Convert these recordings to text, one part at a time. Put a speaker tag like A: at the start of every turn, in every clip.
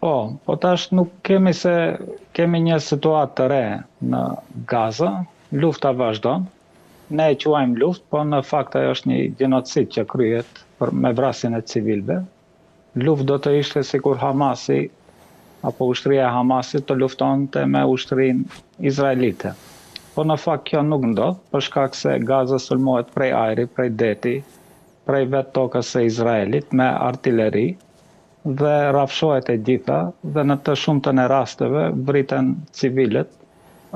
A: Po tash nuk kemi një situatë të re në Gaza, lufta vazhdon. Ne e quajmë luftë, po në fakt ajo është një gjenocid që kryhet me vrasjen e civilëve. Luftë do të ishte sikur Hamasi apo ushtria e Hamasit të luftonte me ushtrinë izraelite. Po në fakt kjo nuk ndodh, për shkak se Gaza sulmohet prej ajri, prej deti, prej vetë tokës së Izraelit me artilleri dhe rrafshohet e gjitha dhe në të shumtën e rasteve vriten civilët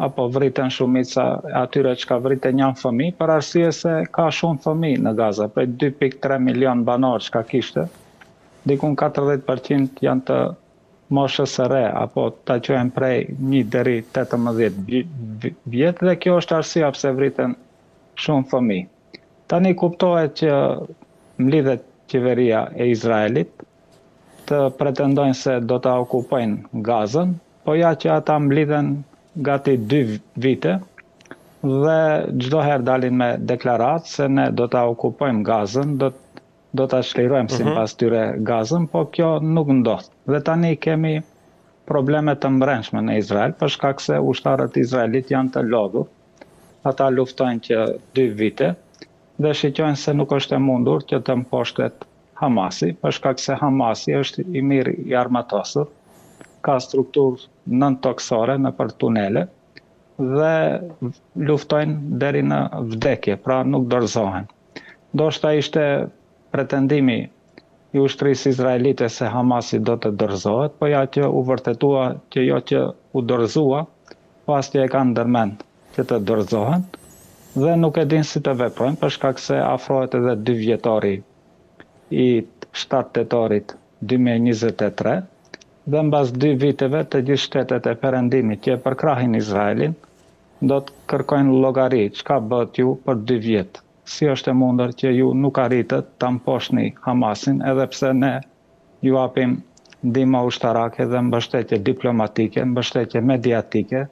A: apo vriten shumica atyre që ka vriten janë fëmijë, për arsye se ka shumë fëmijë në Gaza, prej 2.3 milion banor që ka kishte, dikun 40% janë të moshës së re, apo ta quajmë prej 1 deri 18 vjet, dhe kjo është arsyeja pse vriten shumë fëmijë. Tani kuptohet që mlidhet qeveria e Izraelit të pretendojnë se do ta okupojnë Gazën, po ja që ata mlidhen gati 2 vite dhe çdo herë dalin me deklaratë se ne do ta okupojmë Gazën, do ta çlirojmë sipas tyre Gazën, po kjo nuk ndodh. Dhe tani kemi probleme të brendshme në Izrael për shkak se ushtarët izraelit janë të lodhur. Ata luftojnë që 2 vite dhe shqyrtojnë se nuk është e mundur që të mposhtet Hamasi, për shkak se Hamasi është i mirë i armatosur, ka strukturë nën-toksore në për tunele dhe luftojnë deri në vdekje, pra nuk dorëzohen. Ndoshta ishte pretendimi i ushtrisë izraelite se Hamasi do të dorëzohet, po ja që u vërtetua që jo që u dorëzua, pas që e kanë ndërmend që të dorëzohen dhe nuk e din si të veprojnë, për shkak se afrohet edhe 2 vjetori i 7 tetorit 2023 dhe mbas 2 viteve të gjithë shtetet e perëndimit që e përkrahin Izraelin do të kërkojnë llogari çka bëhet ju për 2 vjet. Si është e mundur që ju nuk arritët ta mposhtni Hamasin, edhe pse ne ju japim ndihmë ushtarake dhe mbështetje diplomatike, mbështetje mediatike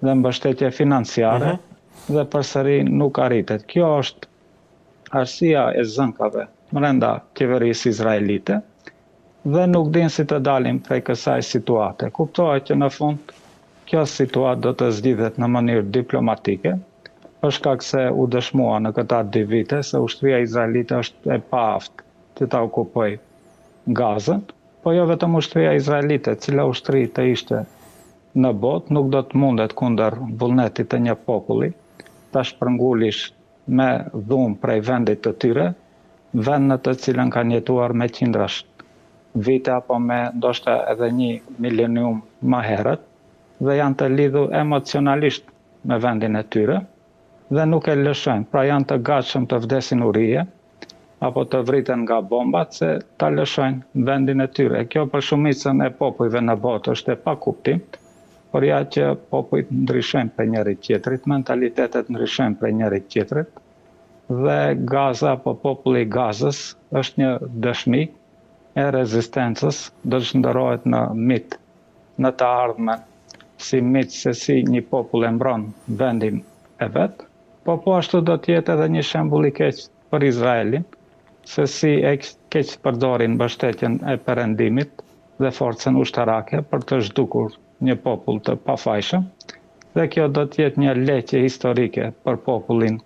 A: dhe mbështetje financiare dhe përsëri nuk arritet. Kjo është arsyeja e zënkave brenda qeverisë izraelite dhe nuk din si të dalim prej kësaj situate. Kuptohet që në fund kjo situatë do të zgjidhet në mënyrë diplomatike, për shkak se u dëshmua në këta 2 vite se ushtria izraelite është e paaft që ta okupoj Gazën, po jo vetëm ushtria izraelite, cila ushtri të ishte në botë nuk do të mundet kundër vullnetit të një populli, ta shpërngulish me dhunë prej vendit të tyre, vend në të cilën kanë jetuar me qindrash vite apo me ndoshta edhe 1 milenium më herët dhe janë të lidhur emocionalisht me vendin e tyre dhe nuk e lëshojnë, pra janë të gatshëm të vdesin urije apo të vriten nga bombat se ta lëshojnë vendin e tyre. Kjo për shumicën e popujve në botë është e pakuptim, por ja që popujt ndryshojnë për njëri tjetrit, mentalitetet ndryshojnë për njëri tjetrit, dhe Gaza apo populli i Gazës është një dëshmi e rezistencës, do të shndërrohet në mit, në të ardhmen, si mit se si një popull e mbron vendin e vet, po ashtu do të jetë edhe një shembull i keq për Izraelin, se si e keq përdorin mbështetjen e perëndimit dhe forcën ushtarake për të zhdukur një popull të pafajshëm, dhe kjo do të jetë një leqje historike për popullin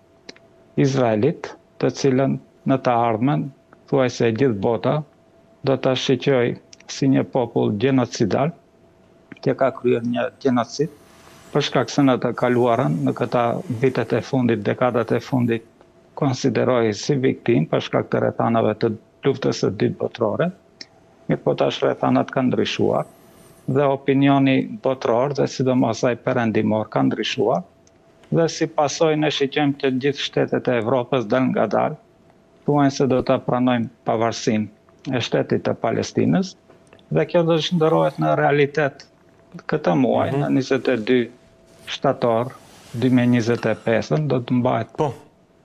A: Izraelit, të cilën në të ardhmen, thuajse gjithë bota, do ta shiqojë si një popull gjenocidal, që ka kryer një gjenocid, për shkak se në të kaluarën, në këta vitet e fundit, dekadat e fundit, konsiderohej si viktim për shkak të rrethanave të luftës së dytë botërore, mirë po tash rrethanat kanë ndryshuar, dhe opinioni botëror dhe sidomos ai perëndimor ka ndryshuar, dhe si pasojë ne shiqojmë të gjithë shtetet e Evropës dal nga dal, thuajnë se do ta pranojmë pavarësinë e shtetit të Palestinës, dhe kjo do të shndërrohet në realitet këtë muaj, në 22 shtator 2025, do të mbahet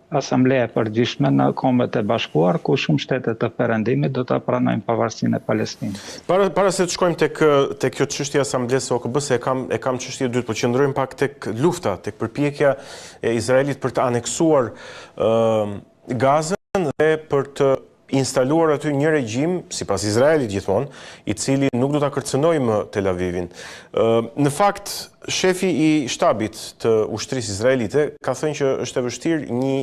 A: asambleja e përgjithshme në Kombet e Bashkuar, ku shumë shtete të perëndimit do ta pranojnë pavarësinë e Palestinës.
B: Para se të shkojmë tek kjo çështje asamblesë OKB-s, e kam çështje dytë, po qëndrojmë pak tek lufta, tek përpjekja e Izraelit për të aneksuar Gazën dhe për të instaluar aty një regjim, sipas Izraelit gjithmonë, i cili nuk do ta kërcënojë më Tel Avivin. Në fakt, shefi i shtabit të ushtrisë izraelite ka thënë që është e vështirë një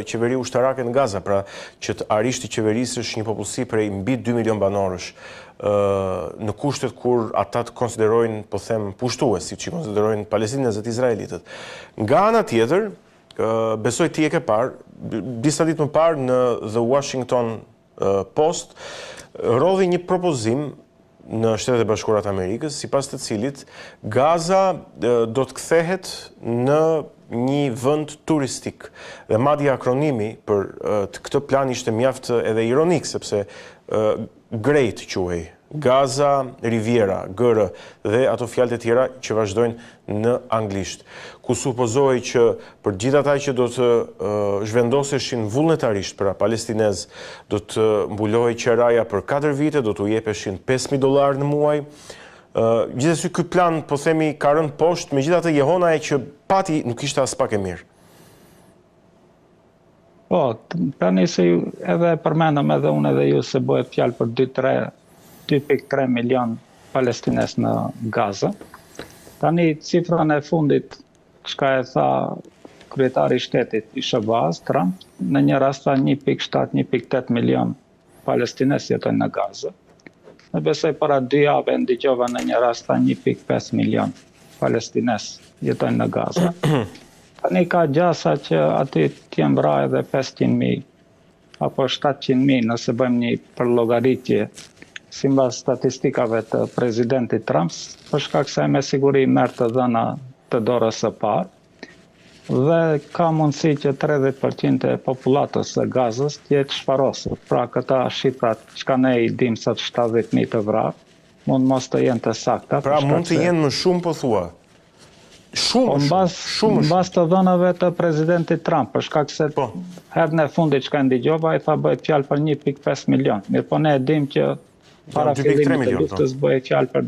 B: qeveri ushtarake në Gaza, pra që të arish të qeverisësh një popullsi prej mbi 2 milion banorësh, në kushtet kur ata të konsiderojnë, po them, pushtues, siç i konsiderojnë palestinezët izraelitët. Nga ana tjetër, besoj ti e ke parë, disa ditë më parë në The Washington Post, rodhi një propozim në Shtetet e Bashkuara të Amerikës, sipas të cilit Gaza do të kthehet në një vend turistik. Dhe madje akronimi për këtë plan ishte mjaft edhe ironik, sepse GREAT quhej, Gaza Riviera, GR, dhe ato fjalët e tjera që vazhdojnë në anglisht, ku supozohej që për gjithë ata që do të zhvendoseshin vullnetarisht pra palestinez, do të mbulohej qeraja për 4 vite, do t'u jepeshin $5.000 në muaj. Gjithsesi ky plan, po themi, ka rënë poshtë, megjithatë jehonaja që pati nuk ishte as pak e mirë.
A: Po, tani se edhe përmendëm edhe unë edhe ju se bëhet fjalë për 2.3 milion palestinez në Gaza. Tani cifrën e fundit, çka e tha kryetari i shtetit i SBA-s, Trump, në një rast tha 1.7-1.8 milion palestinez jetojnë në Gaza. Në besoj para 2 javë ndiqova në një rast tha 1.5 milion palestinez jetojnë në Gaza. Tani ka gjasa që aty t'jem vra edhe 500.000 apo 700.000 nëse bëjmë një përllogaritje sipas statistikave të presidentit Trump, për shkak se me siguri merr të dhëna të dorës së parë, dhe ka mundësi që 30% e popullatës së Gazës të jetë shfarosur. Pra këta shifrat çka ne i dim sot 70.000 të vrarë, mund mos të jenë të sakta.
B: Pra mund të jenë më shumë, po thua? Shumë.
A: Mbas të dhënave të presidentit Trump, për shkak se herën e fundit çka ndiqova, i tha bëhet fjalë për 1.5 milion. Mirë, po ne e dim që para fillimit të luftës bëhet fjalë për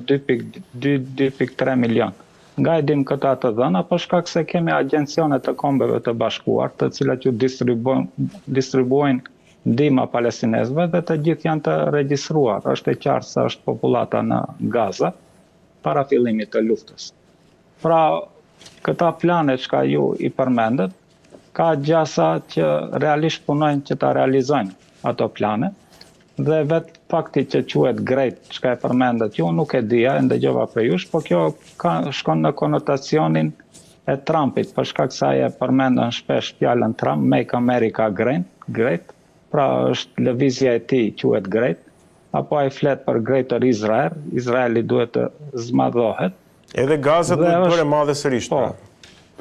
A: 2.3 milion. Nga e dim këta të dhëna, për shkak se kemi agjencione të Kombeve të Bashkuar, të cilat ju distribuojnë ndihma palestinezëve dhe të gjithë janë të regjistruar. Është e qartë se është popullata në Gaza para fillimit të luftës. Pra, këta plane që ju i përmendet, ka gjasa që realisht punojnë që ta realizojnë ato plane, dhe vetë fakti që quhet GREAT, që e përmendet ju, nuk e dija, e ndëgjova për jush, po kjo shkon në konotacionin e Trumpit, për shkak se ai e përmendën shpesh fjalën Trump, Make America Great, pra është lëvizja e tij quhet GREAT, apo ai flet për Greater Israel, Izraeli duhet të zmadhohet.
B: Edhe Gaza duhet bërë madhe sërish.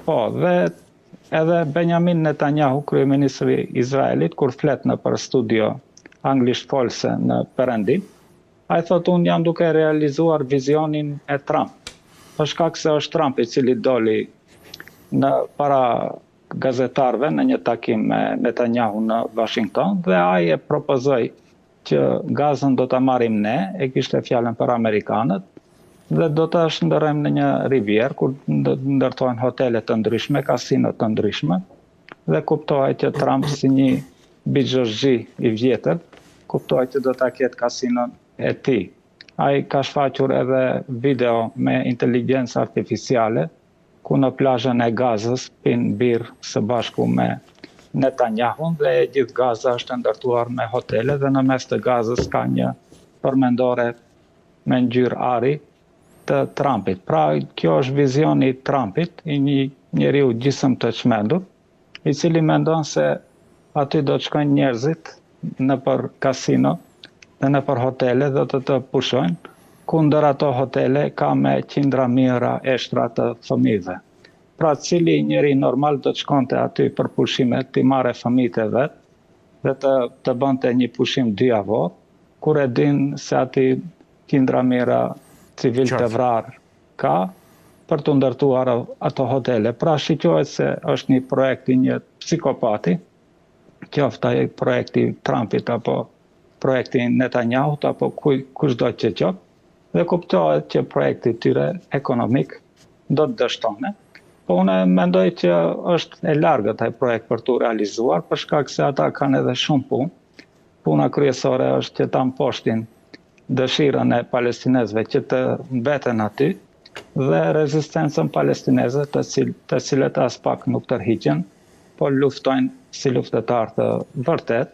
A: Po, dhe edhe Benjamin Netanyahu, kryeministri i Izraelit, kur flet në për studio anglisht folse në Perëndim, ai thotë unë jam duke realizuar vizionin e Trump. Për shkak se është Trump i cili doli në para gazetarëve në një takim me Netanyahu në Washington dhe ai e propozoi që Gazën do ta marrim ne, e kishte fjalën për amerikanët, dhe do ta shndërrojmë në një rivierë ku ndërtohen hotele të ndryshme, kasino të ndryshme, dhe kuptohej që Trump si një bizhozhi i vjetër, kuptohej që do ta ketë kasinon e tij. Ai ka shfaqur edhe video me inteligjencë artificiale, ku në plazhën e Gazës pin birr së bashku me Netanyahu dhe gjithë Gaza është ndërtuar me hotele dhe në mes të Gazës ka një përmendore me ngjyrë ari të Trumpit. Pra, kjo është vizioni i Trumpit, i një njeriu gjysmë të çmendur, i cili mendon se aty do të shkojnë njerëzit në për kasino dhe në për hotele dhe të pushojnë, ku ndër ato hotele ka me qindra mijëra eshtra të fëmijëve. Pra cili njeri normal do të shkonte aty për pushime, t'i marrë fëmijët e vet dhe të bënte një pushim 2 javor, kur e din se aty qindra mijëra civil të vrarë ka për të ndërtuar ato hotele. Pra shiqohet se është një projekt i një psikopati, qoftë ai projekti Trumpit apo projekti Netanyahut apo kushdo që qoftë, dhe kuptohet që projekti tyre ekonomik do të dështone. Po unë mendoj që është e largët ai projekt për të realizuar, për shkak se ata kanë edhe shumë punë puna kryesore është që ta mposhtin dëshirën e palestinezëve që të mbeten aty dhe rezistencën palestineze të cilët as pak nuk tërhiqen, por luftojnë si luftëtar të vërtet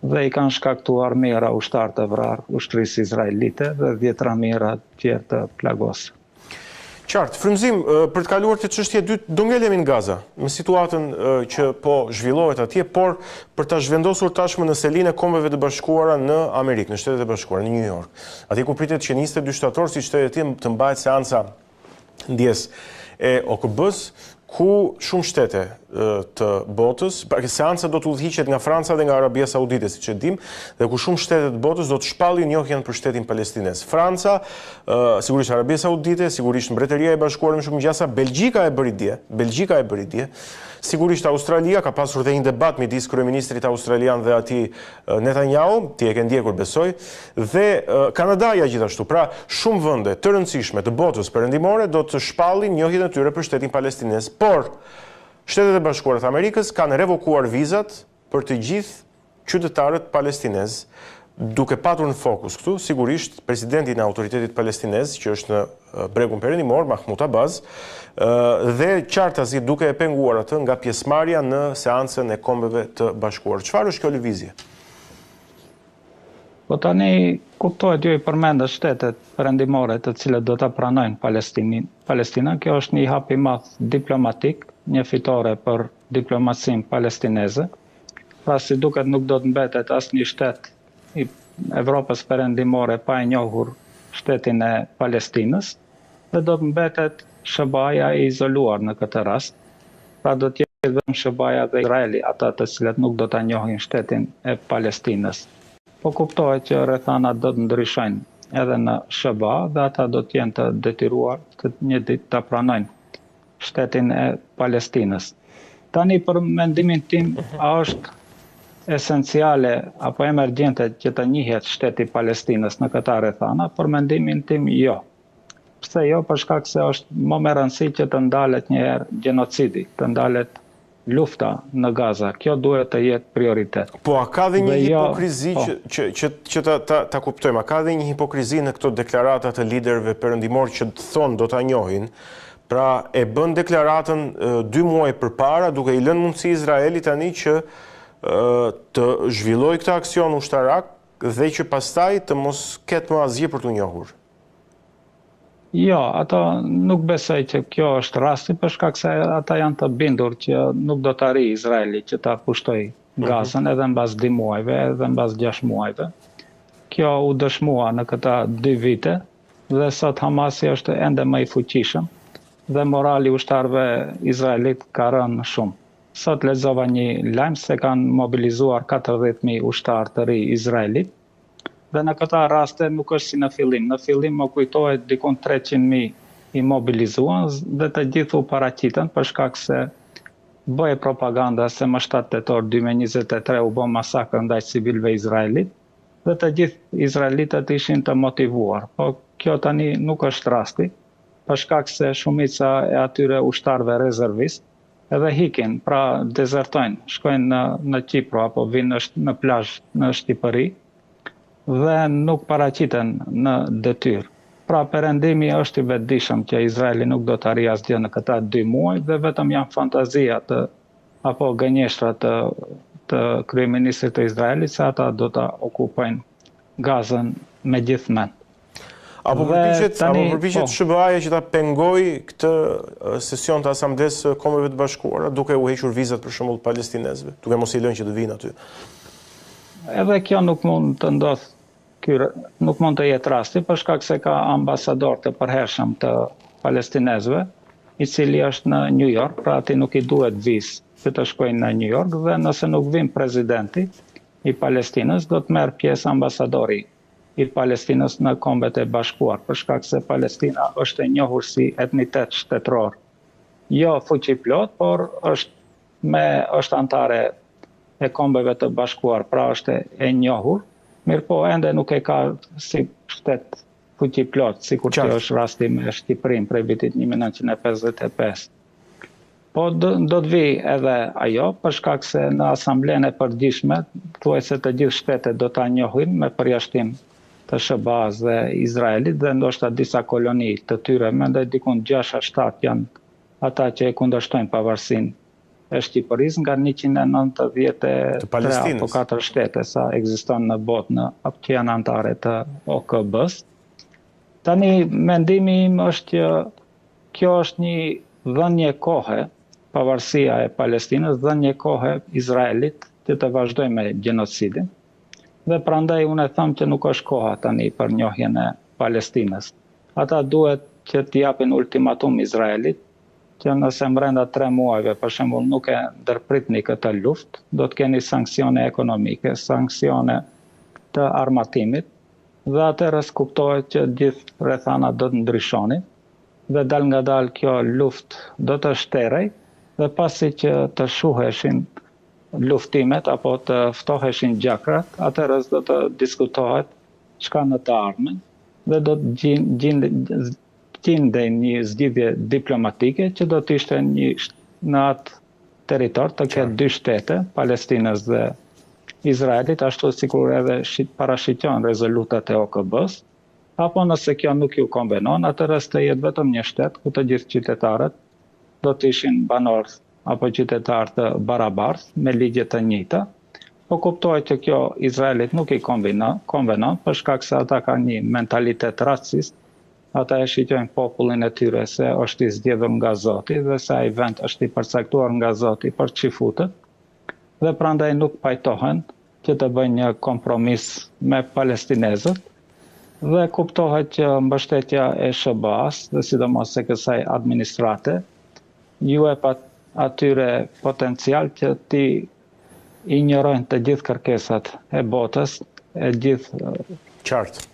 A: dhe i kanë shkaktuar mijëra ushtar të vrarë ushtrisë izraelite dhe dhjetra mijëra tjerë të plagosur.
B: Qartë, frymëzim, për të kaluar të çështje dytë, do ngelemi në Gaza, me situatën që po zhvillohet atje, por për ta zhvendosur tashmë në selinë e Kombeve të Bashkuara në Amerikë, në Shtetet e Bashkuara, në New York. Atje ku pritet që 22 shtator, siç thotë të mbahet seanca ndjes e OKB-s, ku shumë shtete të botës, seanca do të udhëhiqet nga Franca dhe nga Arabia Saudite, siç e dim, dhe ku shumë shtete të botës do të shpallin njohjen për shtetin palestinez. Franca, sigurisht Arabia Saudite, sigurisht Mbretëria e Bashkuar me shumë ngjasa, Belgjika e bëri dje, sigurisht Australia ka pasur dhe një debat midis kryeministrit australian dhe atij Netanyahu, ti e ke ndjekur besoj, dhe Kanadaja gjithashtu. Pra, shumë vende të rëndësishme të botës perëndimore do të shpallin njohjen e tyre për shtetin palestinez. Por Shtetet e Bashkuara të Amerikës kanë revokuar vizat për të gjithë qytetarët palestinez, duke patur në fokus këtu, sigurisht, presidentin e autoritetit palestinez, që është në bregun perëndimor, Mahmud Abbas, dhe qartazi duke e penguar atë nga pjesëmarrja në seancën e Kombeve të Bashkuar. Çfarë është kjo lëvizje?
A: Po tani kuptohet ju i përmendë shtetet perëndimore të cilët do ta pranojnë Palestinën. Kjo është një hap i madh diplomatik, një fitore për diplomacinë palestineze. Pra si duket nuk do të mbetet asnjë shtet i Evropës perëndimore pa e njohur shtetin e Palestinës dhe do të mbetet SBA i izoluar në këtë rast. Pra do të jetë vetëm SBA dhe Izraeli ata të cilët nuk do ta njohin shtetin e Palestinës. Po kuptohet që rrethanat do të ndryshojnë edhe në SBA dhe ata do të jenë të detyruar të një ditë ta pranojnë shtetin e Palestinës. Tani për mendimin tim, a është esenciale apo emergjente që të njihet shteti i Palestinës në këta rrethana? Për mendimin tim, jo. Pse jo? Për shkak se është më me rëndësi që të ndalet një herë genocidi, të ndalet lufta në Gaza. Kjo duhet të jetë prioritet.
B: Po, a ka dhe një hipokrizi që ta kuptojmë, a ka dhe një hipokrizi në këto deklaratat të liderëve perëndimor që të thonë do ta njohin, pra e bën deklaratën 2 muaj përpara, duke i lënë mundësi Izraelit tani që të zhvilloj këtë aksion ushtarak dhe që pastaj të mos ketë më asgjë për t'u njohur.
A: Jo, ata nuk besoj që kjo është rasti, për shkak se ata janë të bindur që nuk do të arrijë Izraeli që ta kushtoj Gazën edhe mbas 2 muajve, edhe mbas 6 muajve. Kjo u dëshmua në këta 2 vite dhe sot Hamasi është ende më i fuqishëm dhe morali ushtarëve izraelit ka rënë shumë. Sot lexova një lajm se kanë mobilizuar 40.000 ushtarë të ri izraelit. Dhe në këta raste nuk është si në fillim. Në fillim më kujtohet dikon 300.000 i mobilizuan dhe të gjithu paraqiten për shkak se bëhe propaganda se më 7 tetor 2023 u bë masakër ndaj civilëve izraelit dhe të gjithë izraelitët ishin të motivuar. Po kjo tani nuk është rasti, për shkak se shumica e atyre ushtarëve rezervist edhe hikin, pra dezertojnë, shkojnë në Kipro apo vinë në plazh në Shqipëri dhe nuk paraqiten në detyrë. Pra perëndimi është i vetëdijshëm që Izraeli nuk do të arrijë asgjë në këta 2 muaj dhe vetëm janë fantazia apo gënjeshtra të kryeministrit të Izraelit se ata do ta okupojnë Gazën me gjithë mend.
B: Apo përpiqet SBA-ja që ta pengoj këtë sesion të Asamblees së Kombeve të Bashkuara duke u hequr vizat për shembull palestinezëve, duke mos i lënë që të vinë aty.
A: Edhe kjo nuk mund të ndodhë, nuk mund të jetë rasti, për shkak se ka ambasador të përhershëm të palestinezëve, i cili është në New York, pra ati nuk i duhet vizë që të shkojnë në New York, dhe nëse nuk vin presidenti i Palestinës, do të merr pjesë ambasadori i Palestinës në Kombet e Bashkuar, për shkak se Palestina është e njohur si etnitet shtetëror. Jo fuqi plot, por është antare e Kombeve të Bashkuar, pra është e njohur, mirë po ende nuk e ka si shtet fuqi plot, sikur që është rasti me Shqipërinë prej vitit 1955. Po do të vi edhe ajo, për shkak se në asamblenë e përgjithshme, thuajse të gjithë shtetet do ta njohin me përjashtim të SBA-s dhe Izraelit dhe ndoshta disa koloni të tyre, mendoj dikun 6-7 janë ata që e kundërshtojnë pavarësinë e Shqipërisë nga 193 apo 4 shtete sa ekziston në botë që janë anëtare të OKB-s. Tani mendimi im është që kjo është një dhënie kohe, pavarësia e Palestinës, dhënie kohe Izraelit që të vazhdojë me gjenocidin. Dhe prandaj unë e them që nuk është koha tani për njohjen e Palestinës. Ata duhet që t'i japin ultimatum Izraelit që nëse brenda 3 muajve, për shembull, nuk e ndërpritni këtë luftë, do të keni sanksione ekonomike, sanksione të armatimit, dhe atëherë kuptohet që gjithë rrethanat do të ndryshonin dhe dal nga dal kjo luftë do të shterej dhe pasi që të shuheshin luftimet apo të ftoheshin gjakrat, atëherë do të diskutohet çka në të ardhmen dhe do të gjindej një zgjidhje diplomatike që do të ishte në atë territor të ketë 2 shtete, Palestinës dhe Izraelit, ashtu sikur edhe parashikojnë rezolutat e OKB-s, apo nëse kjo nuk ju konvenon, atëherë të jetë vetëm një shtet ku të gjithë qytetarët do të ishin banorë apo qytetarë të barabartë me ligje të njëjta. Po kuptohet që kjo Izraelit nuk i konvenon për shkak se ata kanë një mentalitet racist. Ata e shikojnë popullin e tyre se është i zgjedhur nga Zoti dhe se ai vend është i përcaktuar nga Zoti për çifutët dhe prandaj nuk pajtohen që të bëjnë një kompromis me palestinezët dhe kuptohet që mbështetja e SBA-s dhe sidomos e kësaj administrate ju e pat atyre potencial që ti injorojnë të gjithë kërkesat e botës, e gjithë
B: qartë.